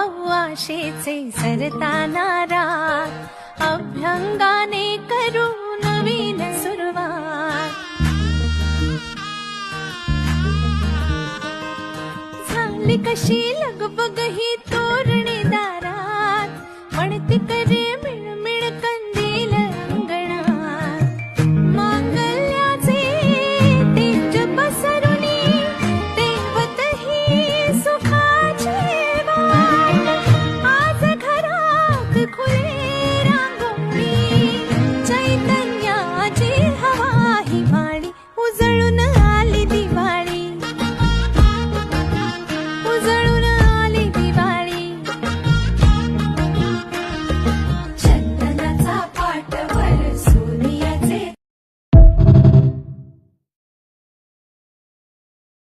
पाहू आशेचे सरताना रात, अभ्यंगाने करू नवीन सुरुवात. झाली कशी लगबग ही तोरणी दारात, म्हणती करे